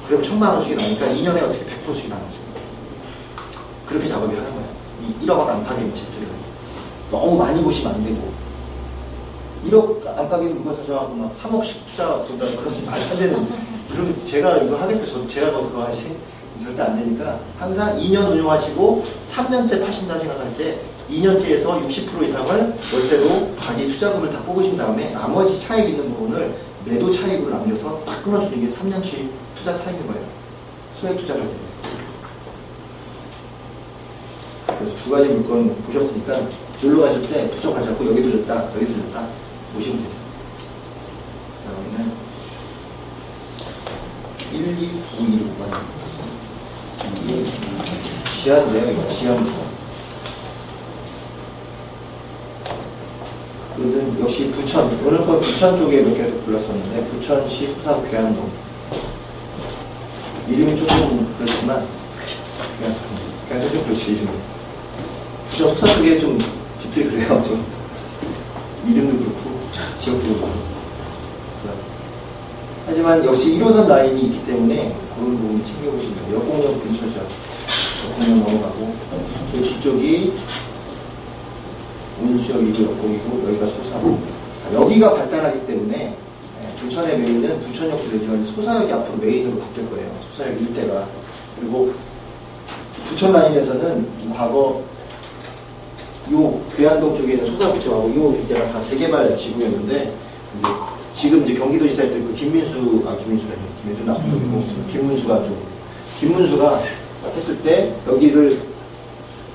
그럼 1,000만 원씩이 나니까 2년에 어떻게 100%씩 나는 거죠. 그렇게 작업이 하는 거예요. 이 1억 원 안팎의 미치들은 너무 많이 보시면 안 되고 1억 안팎의 물건 사셔가지고 막 3억씩 투자 본다 그러지 말도 안 되는. 그럼 제가 이거 하겠어요. 저도 제가 더 그거 하지 절대 안 되니까 항상 2년 운용하시고 3년째 파신다 생각할 때 2년째에서 60% 이상을 월세로 자기 투자금을 다 뽑으신 다음에 나머지 차익 있는 부분을 매도 차익으로 남겨서 딱 끊어주는 게 3년치 투자 타임인 거예요. 소액 투자를 할 때. 그래서 두 가지 물건 보셨으니까 놀러 가실 때 부쩍하셨고 여기도 줬다, 여기도 줬다 보시면 돼요. 자, 여기는 1, 2, 9, 2, 5번. 이게 지하인데요, 이거 지하입니다. 그러면 역시 부천, 오늘 거 부천 쪽에 몇 개 불렀었는데 부천시 후사 괴한동. 이름이 조금 그렇지만 괴한동 좀 그렇지 이름이. 부천 후사 쪽에 좀 집들이 그래요. 좀 이름도 그렇고 지역도 그렇고. 하지만 역시 1호선 라인이 있기 때문에 그런 부분 챙겨보시면 돼요. 역공역 근처죠. 역공역 넘어가고 저 뒤쪽이 운수역이고 역공이고 여기가 소사고. 여기가 발달하기 때문에 부천의 메인은 부천역도 되지만 소사역이 앞으로 메인으로 바뀔 거예요. 소사역 일대가. 그리고 부천 라인에서는 과거 요 괴한동 쪽에 있는 소사구청하고 요 일대가 다 재개발 지구였는데 지금 이제 경기도지사에 있던 그 김민수가 나쁘고 김문수가 했을 때 여기를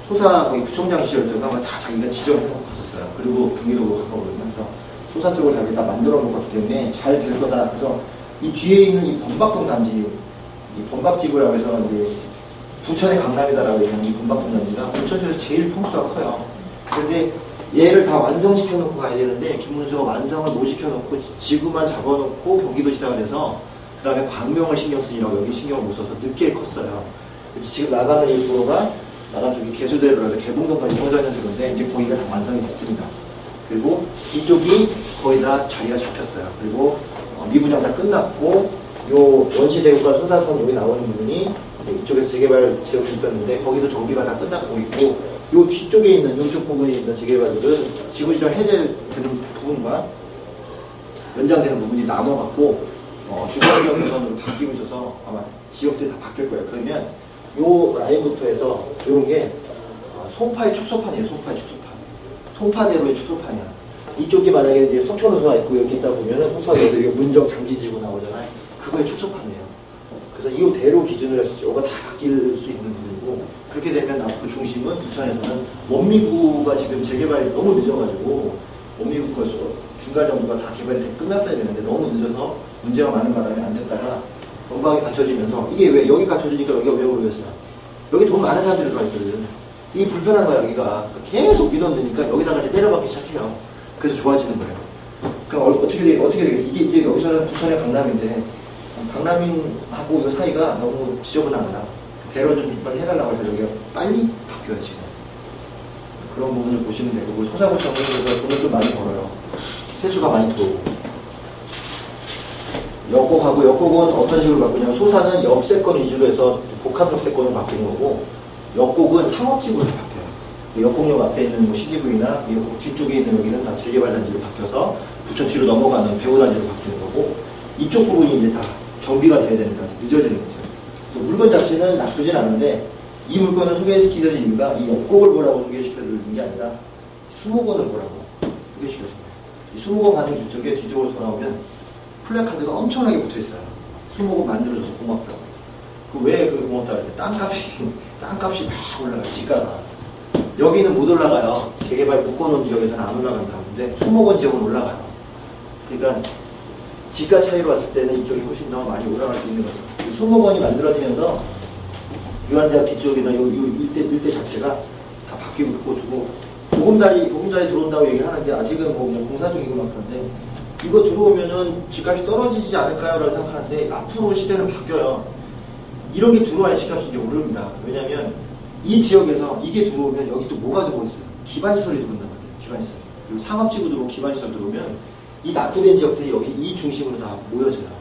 소사 거기 구청장 시절 때가 아마 다 자기가 지정해놓고 갔었어요. 그리고 경기도로 가까워지면서 소사 쪽을 자기가 다 만들어 놓았기 때문에 잘 될 거다. 그래서 이 뒤에 있는 이 범박동 단지, 이 범박지구라고 해서 이제 부천의 강남이다라고 얘기하는 이 범박동 단지가 부천에서 제일 평수가 커요. 그런데 얘를 다 완성시켜 놓고 가야 되는데 김문수가 완성을 못 시켜놓고 지구만 잡아놓고 경기도지사가 돼서 그 다음에 광명을 신경 쓰느라고 여기 신경을 못 써서 늦게 컸어요. 지금 나가는 이 도로가 나간 쪽이 개수대로라서 개봉동까지 퍼져있는 건데 이제 거기가 다 완성이 됐습니다. 그리고 이쪽이 거의 다 자리가 잡혔어요. 그리고 미분양 다 끝났고 요 원시대구가 소사선 여기 나오는 부분이 이쪽에 재개발 지역이 있었는데 거기도 정비가 다 끝나고 있고 요 뒤쪽에 있는 이쪽 부분에 있는 재개발들은 지구지정 해제되는 부분과 연장되는 부분이 남아갖고 주거지역 노선으로 바뀌고 있어서 아마 지역들이 다 바뀔 거예요. 그러면 요 라인부터 해서 이런 게 송파의 축소판이에요. 송파의 축소판. 송파대로의 축소판이야. 이쪽이 만약에 이제 석촌호수가 있고 이렇게 있다 보면은 호수가 여기 문정 장지지구 나오잖아요. 그거에 축소판이에요. 그래서 이 대로 기준으로 해서 이거 다 바뀔 수 있는 부분이고, 그렇게 되면 앞으로 중심은 부천에서는 원미구가 지금 재개발이 너무 늦어가지고 원미구가 중간 정도가 다 개발이 끝났어야 되는데 너무 늦어서 문제가 많은 바람에 안 됐다가 건강이 갖춰지면서, 이게 왜 여기 갖춰지니까 여기가 왜 오르겠어요? 여기 돈 많은 사람들이 들어와 있거든. 이게 불편한 거야 여기가. 계속 민원 드니까 여기다가 이제 때려박기 시작해요. 그래서 좋아지는 거예요. 그럼 어떻게 되겠어요? 이게 이제 여기서는 부천의 강남인데 강남인하고 이 사이가 너무 지저분하거나 대로 좀 빨리 해달라고 해서 여기가 빨리 바뀌어요 지금. 그런 부분을 보시면 되고, 소사구청은 그래서 돈을 좀 많이 벌어요. 세수가 많이 들어오고. 역곡은 어떤 식으로 바꾸냐면, 소사는 역세권 위주로 해서 복합 역세권으로 바뀌는 거고, 역곡은 상업지구로 바뀌어요. 역곡역 앞에 있는 뭐 CGV나 역곡 뒤쪽에 있는 여기는 다 재개발 단지로 바뀌어서 부천 뒤로 넘어가는 배후 단지로 바뀌는 거고, 이쪽 부분이 이제 다 정비가 돼야 되니까 늦어지는 거죠. 물건 자체는 나쁘진 않은데, 이 물건을 소개시키는 이유가 이 역곡을 보라고 소개시켜드리는 게 아니라 수목원을 보라고 소개시켰습니다. 이 수목원 가는 뒤쪽으로 돌아오면 플래카드가 엄청나게 붙어있어요. 수목원 만들어줘서 고맙다고. 왜 그게 고맙다고 할 때 땅값이 막 올라가요. 지가가. 여기는 못 올라가요. 재개발 묶어놓은 지역에서는 안 올라간다고 하는데 수목원 지역은 올라가요. 그러니까 지가 차이로 왔을 때는 이쪽이 훨씬 더 많이 올라갈 수 있는 거죠. 수목원이 만들어지면서 유한대학 뒤쪽이나 일대 자체가 다 바뀌고 두고, 보금자리 들어온다고 얘기를 하는데 아직은 뭐 공사 중이고 막 그런데, 이거 들어오면은 집값이 떨어지지 않을까요? 라고 생각하는데 앞으로 시대는 바뀌어요. 이런 게 들어와야 집값이 이제 오릅니다. 왜냐면 이 지역에서 이게 들어오면 여기 또 뭐가 들어오고 있어요? 기반시설이 들어온단 말이에요. 기반시설. 그리고 상업지구 들어오고 기반시설 들어오면 이 낙후된 지역들이 여기 이 중심으로 다 모여져요.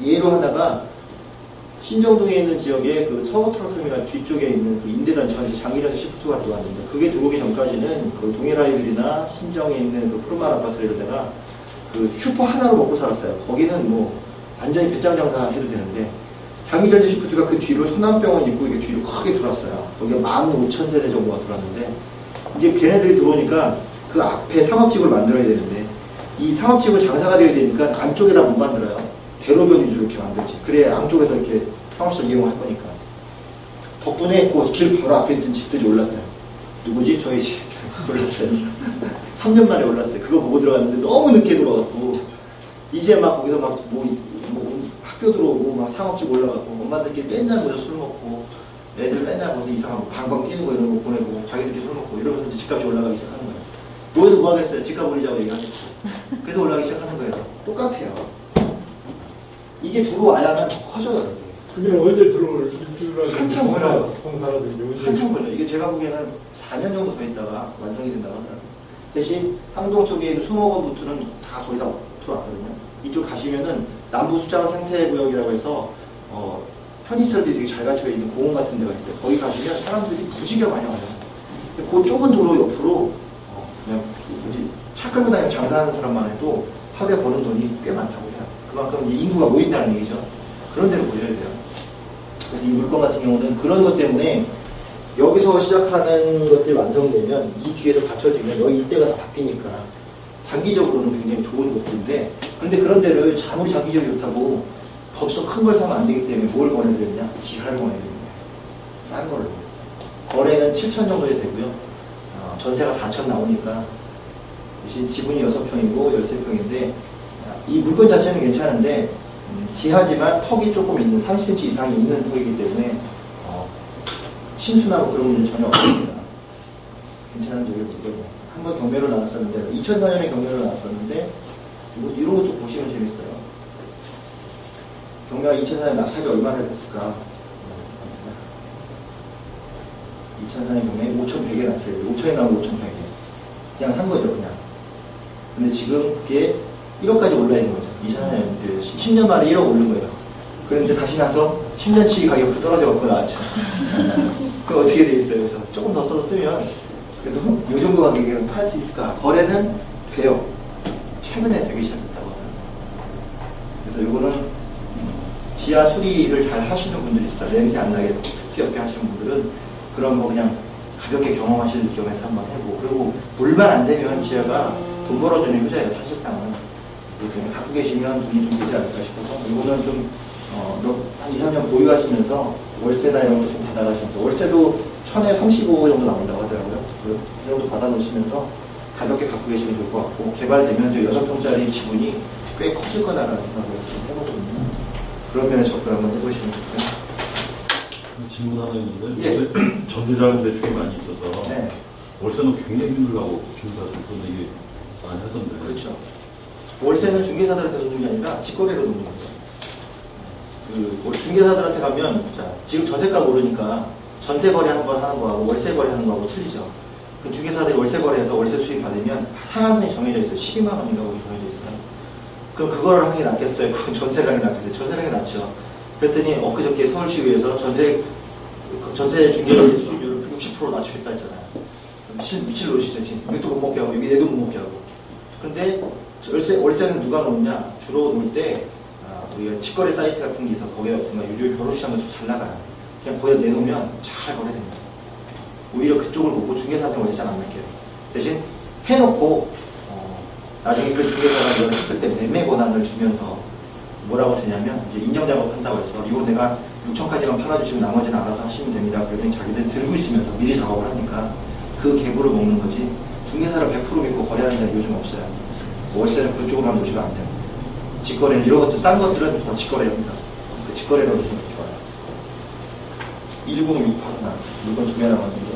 예로 하나가 신정동에 있는 지역에 그 서부트럭터미널 뒤쪽에 있는 그 임대단 장기련수 시프트가 들어왔는데, 그게 들어오기 전까지는 그 동해라이빌이나 신정에 있는 그 푸른말 아파트 이런 데가 그 슈퍼 하나로 먹고 살았어요. 거기는 뭐 완전히 배짱 장사 해도 되는데, 장기련수 시프트가 그 뒤로 서남병원 있고 이게 뒤로 크게 들어왔어요. 거기가 15,000세대 정도가 들어왔는데, 이제 걔네들이 들어오니까 그 앞에 상업지구를 만들어야 되는데, 이 상업지구 장사가 되어야 되니까 안쪽에다 못 만들어요. 대로변 위주로 이렇게 만들지. 그래 양쪽에서 이렇게 상업시설 이용할 거니까. 덕분에 그 길 바로 앞에 있던 집들이 올랐어요. 누구지? 저희 집 올랐어요. 3년 만에 올랐어요. 그거 보고 들어갔는데 너무 늦게 들어갔고, 이제 막 거기서 막 학교 들어오고 막 상업집 올라가고, 엄마들끼리 맨날 모여 술 먹고, 애들 맨날 모여서 이상한 방광 끼는 거 이런 거 보내고, 자기들끼리 술 먹고 이러면서 이제 집값이 올라가기 시작하는 거예요. 여기서 뭐 하겠어요? 집값 올리자고 얘기하겠죠. 그래서 올라가기 시작하는 거예요. 똑같아요. 이게 들어와야만 커져요. 그게 언제 들어올 일주일이라든지 한참 걸려요. 공사라든지 한참 걸려요. 이게 제가 보기에는 4년 정도 더 있다가 완성이 된다고 하더라고요. 대신 항동 쪽에 있는 수목원부터는 다 거의 다 들어왔거든요. 이쪽 가시면은 남부 수자원 생태구역이라고 해서 편의시설들이 되게 잘 갖춰져 있는 공원 같은 데가 있어요. 거기 가시면 사람들이 무지개 많이 와요. 그 좁은 도로 옆으로 그냥 차 끌고 다니면 장사하는 사람만 해도 하루에 버는 돈이 꽤 많다고 해요. 그만큼 인구가 모인다는 얘기죠. 그런 데로 모여야 돼요. 그래서 이 물건 같은 경우는 그런 것 때문에 여기서 시작하는 것들이 완성되면 이 뒤에서 받쳐지면 여기 일대가 다 바뀌니까 장기적으로는 굉장히 좋은 것들인데, 그런데 그런 데를 아무리 장기적이 좋다고 법석 큰 걸 사면 안 되기 때문에 뭘 권해드렸냐? 지하를 권해드립니다. 싼 걸로. 거래는 7천 정도 되고요. 전세가 4천 나오니까 대신 지분이 6평이고 13평인데, 이 물건 자체는 괜찮은데 지하지만 턱이 조금 있는 30cm 이상이 있는 턱이기 때문에 신순하고 그런 문제는 전혀 없습니다. 괜찮은 적이었거든요. 한번 경매로 나왔었는데 2004년에 경매로 나왔었는데 이런 것도 보시면 재밌어요. 경매가 2004년 낙찰이 얼마나 됐을까? 2004년 경매에 5,100에 낙찰이에요. 5천에 나오고 5,100에 그냥 산 거죠 그냥. 근데 지금 그게 1억까지 올라 있는 거죠. 2004년 10년 만에 1억 오른 거예요. 그런데 다시 나서 10년치 가격으로 떨어져갖고 나왔죠. 그럼 어떻게 돼 있어요? 그래서 조금 더 써서 쓰면 그래도 이 정도 가격에 팔 수 있을까? 거래는 돼요. 최근에 되기 시작했다고 하더라고요. 그래서 이거는 지하 수리를 잘 하시는 분들이 있어요. 냄새 안 나게 습기 없게 하시는 분들은 그런 거 그냥 가볍게 경험하실 겸해서 한번 해보고, 그리고 물만 안 되면 지하가 돈 벌어주는 효자예요, 사실상은. 그래서 갖고 계시면 돈이 좀 되지 않을까 싶어서, 이거는 좀 한 2, 3년 보유하시면서 월세나 이런 것도 좀 받아가시면서, 월세도 1000에 35 정도 나온다고 하더라고요. 그 정도 받아놓으시면서 가볍게 갖고 계시면 좋을 것 같고, 개발되면 저 6평짜리 지분이 꽤 커질 거다라는 생각을 좀 해보거든요. 그런 면에 접근 한번 해보시면 좋겠어요. 질문 하나 있는데, 예. 요새 전세자금 대출이 많이 있어서 네. 월세는 굉장히 힘들다고 중개사들 그런 얘기 많이 하던데. 그렇죠. 월세는 중개사들한테 놓는 게 아니라 직거래로 놓는 거죠. 중개사들한테 가면, 자, 지금 전세가 오르니까 전세 거래 하는 거하고 월세 거래 하는 거하고 틀리죠. 그 중개사들이 월세 거래해서 월세 수익 받으면 상한선이 정해져 있어요. 12만 원이라고 정해져 있어요. 그럼 그걸 하는 게 낫겠어요? 그건 전세라는 게 낫겠어요? 전세라는 게 낫죠. 그랬더니 엊그저께 서울시의회에서 전세 중개 수익률을 60% 낮추겠다 했잖아요. 미칠 노릇이죠, 지금. 이것도 못 먹게 하고, 여기 얘도 못 먹게 하고. 근데 월세는 누가 놓냐? 주로 놓을 때, 우리가 직거래 사이트 같은 게 있어서 거기에 요즘 결혼시장에서 잘 나가요. 그냥 거기다 내놓으면 잘 거래됩니다. 오히려 그쪽을 보고 중개사한테 원래 잘 안 맡겨요. 대신 해놓고, 나중에 그 중개사가 이걸 했을 때 매매 권한을 주면서 뭐라고 주냐면, 이제 인정작업 한다고 해서, 이거 내가 6천까지만 팔아주시면 나머지는 알아서 하시면 됩니다. 그러더니 자기들 들고 있으면서 미리 작업을 하니까 그 갭으로 먹는 거지, 중개사를 100% 믿고 거래하는 데는 요즘 없어요. 월세는 그쪽으로만 놓으시면 안 돼요. 직거래는 이런 것도 싼 것들은 더 직거래합니다. 그 직거래로 놓으시면 좋아요. 106 파트너, 물건 2개 남았는데.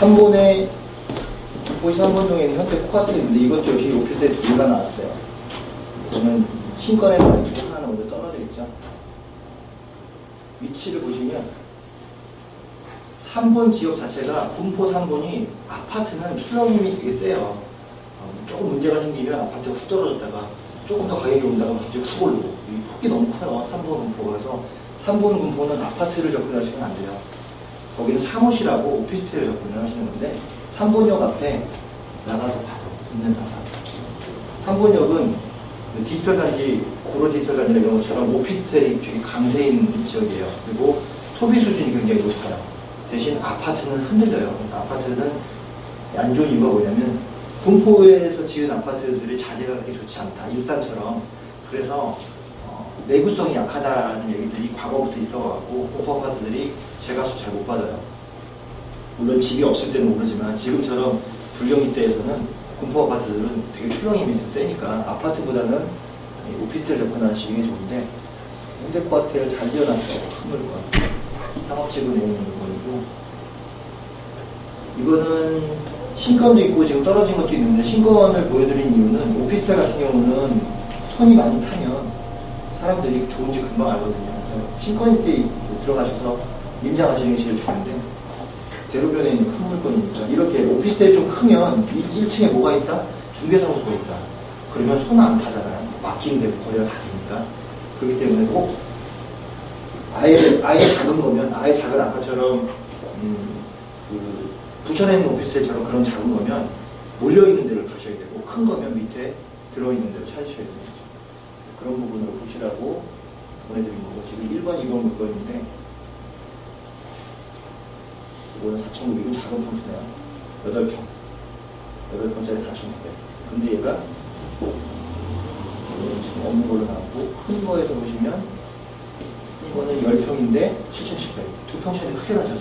한본에 보시 한본동에 있는 현대 코아트가 있는데, 이것도 역시 오피스텔 2개가 나왔어요. 저는 신권에서 하나는 먼저 떨어져 있죠. 위치를 보시면 3본 지역 자체가, 군포 3본이 아파트는 출렁임이 되게 세요. 조금 문제가 생기면 아파트가 훅 떨어졌다가 조금 더 가격이 온다가 갑자기 훅 올리고, 이 폭이 너무 커요. 3본 군포가. 그래서 3본 군포는 아파트를 접근하시면 안 돼요. 거기는 사무실하고 오피스텔을 접근을 하시는 건데, 3본역 앞에 나가서 봐도 있는 아파트. 3본역은 디지털 단지, 고로 디지털 단지나 이런 것처럼 오피스텔이 되게 강세인 지역이에요. 그리고 소비 수준이 굉장히 높아요. 대신 아파트는 흔들려요. 아파트는 안 좋은 이유가 뭐냐면, 군포에서 지은 아파트들이 자재가 그렇게 좋지 않다. 일산처럼. 그래서 내구성이 약하다는 얘기들이 과거부터 있어가지고 군포 아파트들이 재가수 잘 못 받아요. 물론 집이 없을 때는 모르지만 지금처럼 불경기 때에서는 군포 아파트들은 되게 출렁임이 세니까 아파트보다는 오피스텔 접근하시는 게 좋은데, 현대코아트를 잘 지어놨어요. 큰 물건. 상업지구 내에 있는 물건이고, 이거는 신건도 있고 지금 떨어진 것도 있는데, 신건을 보여드린 이유는 오피스텔 같은 경우는 손이 많이 타면 사람들이 좋은지 금방 알거든요. 신건일 때 들어가셔서 임장하시는 게 제일 좋은데, 대로변에 있는 큰 물건이니까, 이렇게 오피스텔이 좀 크면 1층에 뭐가 있다? 중개사무소가 있다. 그러면 손 안 타잖아요. 막히는데 거리가 다 되니까. 그렇기 때문에 꼭 아예 작은 거면, 아예 작은 아까처럼 부천에 있는 오피스텔처럼 그런 작은 거면 몰려있는 데를 가셔야 되고, 큰 거면 밑에 들어있는 데를 찾으셔야 되는 거죠. 그런 부분으로 보시라고 보내드린 거고, 지금 1번, 2번 물건인데, 이거는 4,900은 작은 평수네요. 8평. 8평짜리 4,900. 근데 얘가 지금 없는 걸로 나왔고, 큰 거에서 보시면 이거는 10평인데 7,700. 2평짜리 크게 낮아져요.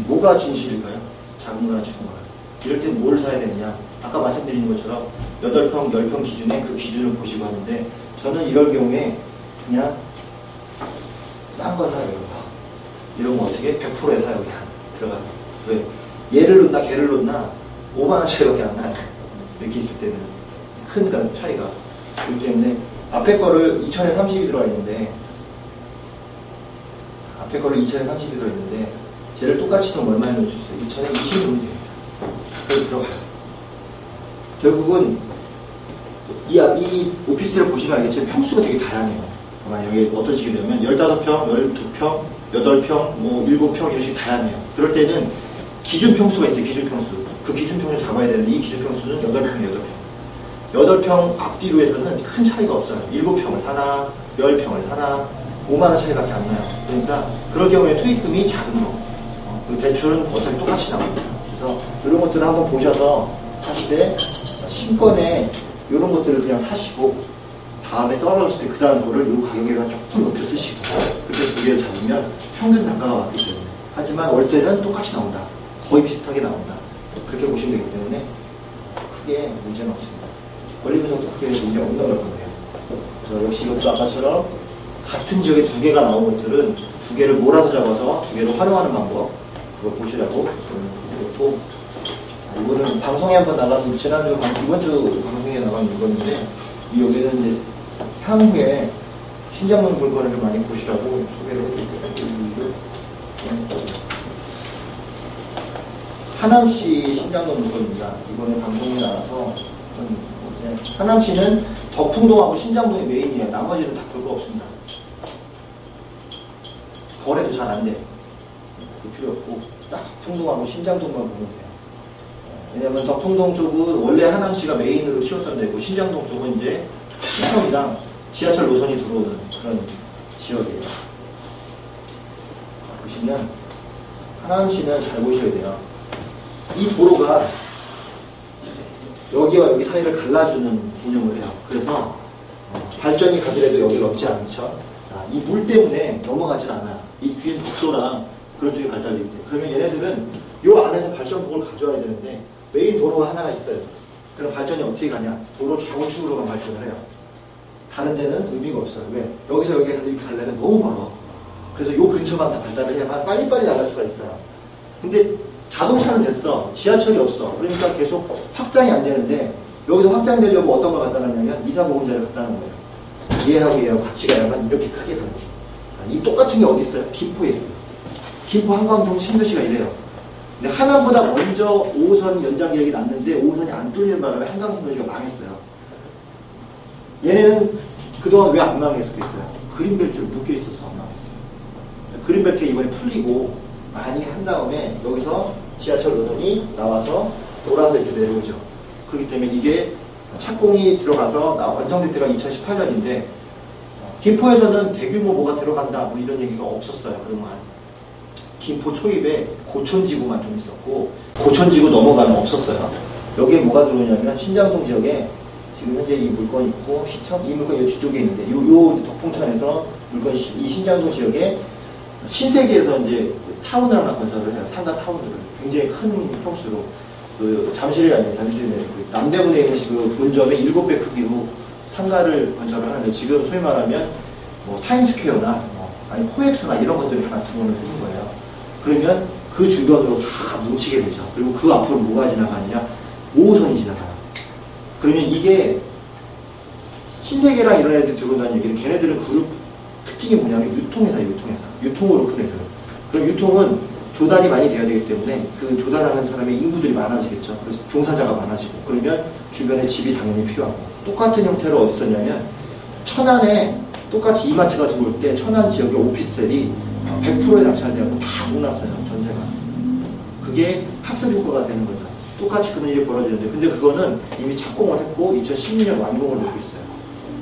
뭐가 진실일까요? 작은 거나 죽은 거나. 이럴 때 뭘 사야 되느냐? 아까 말씀드린 것처럼 8평, 10평 기준에 그 기준을 보시고 하는데, 저는 이럴 경우에 그냥 싼 거 사요. 이런 거 어떻게? 100%에 사요. 그냥 들어가서. 왜? 얘를 놓나 걔를 놓나 5만 원 차이밖에 안 나요. 이렇게 있을 때는 큰 차이가. 그렇기 때문에 앞에 거를 2000에 30이 들어가 있는데 쟤를 똑같이 넣으면 얼마에 넣을 수 있어요? 2000에 20이 넣으면 돼요. 여기 들어가요. 결국은 이 오피스를 보시면 알겠지만 평수가 되게 다양해요. 여기 어떤 식이 되면 15평, 12평, 8평, 뭐 7평 이런 식이 다양해요. 그럴 때는 기준 평수가 있어요. 기준 평수. 그 기준 평수를 잡아야 되는데 이 기준 평수는 8평. 8평 앞뒤로에서는 큰 차이가 없어요. 7평을 사나 10평을 사나 5만 원 차이밖에 안 나요. 그러니까 그럴 경우에 투입금이 작은 거. 그리고 대출은 어차피 똑같이 나옵니다. 그래서 이런 것들을 한번 보셔서 사실 신권에 이런 것들을 그냥 사시고 다음에 떨어졌을 때 그 다음 거를 이 가격에다 조금 높여 쓰시고 그렇게 두 개를 잡으면 평균 단가가 왔기 때문에 하지만 월세는 똑같이 나온다. 거의 비슷하게 나온다. 그렇게 보시면 되기 때문에 크게 문제는 없습니다. 권리분석도 크게 문제 없는 걸 거예요. 그래서 역시 이것도 아까처럼 같은 지역에 두 개가 나온 것들은 두 개를 몰아서 잡아서 두 개를 활용하는 방법 그걸 보시라고 저는 그렇고 이거는 방송에 한번 나가서 지난주 이번 주 방송에 나간 물건인데 여기는 이제 향후에 신장문 물건을 좀 많이 보시라고 소개를 해드릴게요. 하남시 신장문 물건입니다. 이번에 방송에 나와서 하남시는 덕풍동하고 신장동이 메인이에요. 나머지는 다 별거 없습니다. 거래도 잘 안 돼. 그 필요 없고 딱 덕풍동하고 신장동만 보면 돼요. 왜냐면 덕풍동 쪽은 원래 하남시가 메인으로 치웠던 데고 신장동 쪽은 이제 시청이랑 지하철 노선이 들어오는 그런 지역이에요. 보시면 하남시는 잘 보셔야 돼요. 이 도로가 여기와 여기 사이를 갈라주는 개념을 해요. 그래서 발전이 가더라도 여기 넘지 않죠. 이 물 때문에 넘어가질 않아요. 이 뒤에 독소랑 그런 쪽에 발달되기 때문에. 그러면 얘네들은 이 안에서 발전복을 가져와야 되는데 메인 도로가 하나가 있어요. 그럼 발전이 어떻게 가냐? 도로 좌우측으로만 발전을 해요. 다른 데는 의미가 없어요. 왜? 여기서 여기까지 이렇게 가려면 너무 멀어. 그래서 요 근처만 다 발달을 해야만 빨리빨리 나갈 수가 있어요. 근데 자동차는 됐어. 지하철이 없어. 그러니까 계속 확장이 안 되는데 여기서 확장되려고 어떤 걸 갖다 놨냐면 2, 3, 5분자를 갖다 놓은 거예요. 얘하고 크게 가야만 이렇게 크게 가는 거예요. 이 똑같은 게 어디 있어요? 김포에 있어요. 김포 한강동 신도시가 이래요. 근데 하남보다 먼저 5호선 연장 계획이 났는데 5호선이 안 뚫리는 바람에 한강신도시가 망했어요. 얘네는 그동안 왜 안 망했겠어요? 그린벨트를 묶여있어서 안 망했어요. 그린벨트가 이번에 풀리고 많이 한 다음에 여기서 지하철 노선이 나와서 돌아서 이렇게 내려오죠. 그렇기 때문에 이게 착공이 들어가서 완성될 때가 2018년인데 김포에서는 대규모 뭐가 들어간다 뭐 이런 얘기가 없었어요. 그동안 김포 초입에 고촌지구만 좀 있었고 고촌지구 넘어가는 없었어요. 여기에 뭐가 들어오냐면 신장동 지역에 지금 현재 이 물건이 있고 시청 이 물건이 이 뒤쪽에 있는데 요 덕풍천에서 물건이 이 신장동 지역에 신세계에서 이제 타운을 하나 건설을 해요. 상가 타운을 굉장히 큰 평수로 그 잠실이 아니에요. 잠실에 그 남대문에 있는 그 본점의 7배 크기로 상가를 건설을 하는데 지금 소위 말하면 뭐 타임스퀘어나 아니 코엑스나 이런 것들이 하나 들어오는 거예요. 그러면 그 주변으로 다 뭉치게 되죠. 그리고 그 앞으로 뭐가 지나가느냐? 5호선이 지나가요. 그러면 이게 신세계랑 이런 애들 들어온다는 얘기는 걔네들은 그룹 특징이 뭐냐면 유통으로 큰 애들. 그럼 유통은 조달이 많이 돼야 되기 때문에 그 조달하는 사람의 인구들이 많아지겠죠. 그래서 종사자가 많아지고 그러면 주변에 집이 당연히 필요하고 똑같은 형태로 어디 있었냐면 천안에 똑같이 이마트가 들어올 때 천안 지역의 오피스텔이 100%에 낙찰되고 다 못났어요. 전세가. 그게 학습 효과가 되는 거죠. 똑같이 그런 일이 벌어지는데 근데 그거는 이미 착공을 했고 2016년 완공을 놓고 있어요.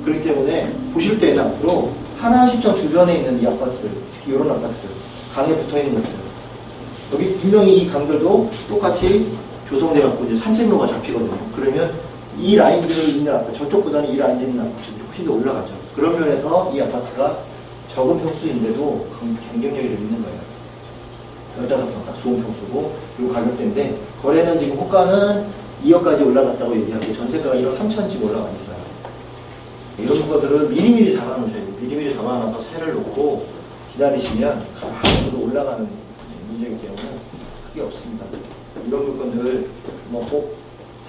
그렇기 때문에 보실 때는 앞으로 하나시청 주변에 있는 이 아파트들, 특히 이런 아파트들, 강에 붙어있는 것들 여기 분명히 이 강들도 똑같이 조성돼 갖고 이제 산책로가 잡히거든요. 그러면 이 라인들을 있는 아파트, 저쪽보다는 이 라인들이 있는 아파트들이 훨씬 더 올라가죠. 그런 면에서 이 아파트가 적은 평수인데도 경쟁력이 좀 있는 거예요. 15평 딱 좋은 평수고 이 가격대인데 거래는 지금 호가는 2억까지 올라갔다고 얘기하고 전세가가 1억 3천씩 올라가 있어요. 이런 것들은 미리미리 잡아놓으셔야 돼요. 미리미리 잡아놔서 세를 놓고 기다리시면 가만히 올라가는 문제이기 때문에 크게 없습니다. 이런 물건들 뭐 꼭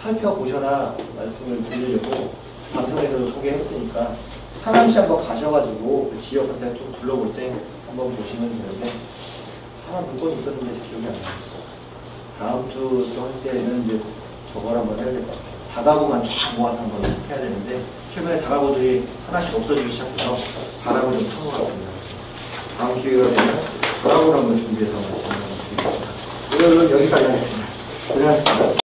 살펴보셔라 말씀을 드리려고 방송에서도 소개했으니까 상암시 한번 가셔가지고 그 지역 같은 좀 둘러볼 때 한번 보시면 되는데 하나 물건이 있었는데 기억이 안 나요. 다음 주 또 할 때는 이제 저걸 한번 해야 될 것 같아요. 다가구만 쫙 모아서 한번 해야 되는데 최근에 다가구들이 하나씩 없어지기 시작해서 다가구 좀 참고가 됩니다. 다음 기회가 되면 다가구를 한번 준비해서 말씀드리겠습니다. 오늘은 여기까지 하겠습니다. 고생하셨습니다.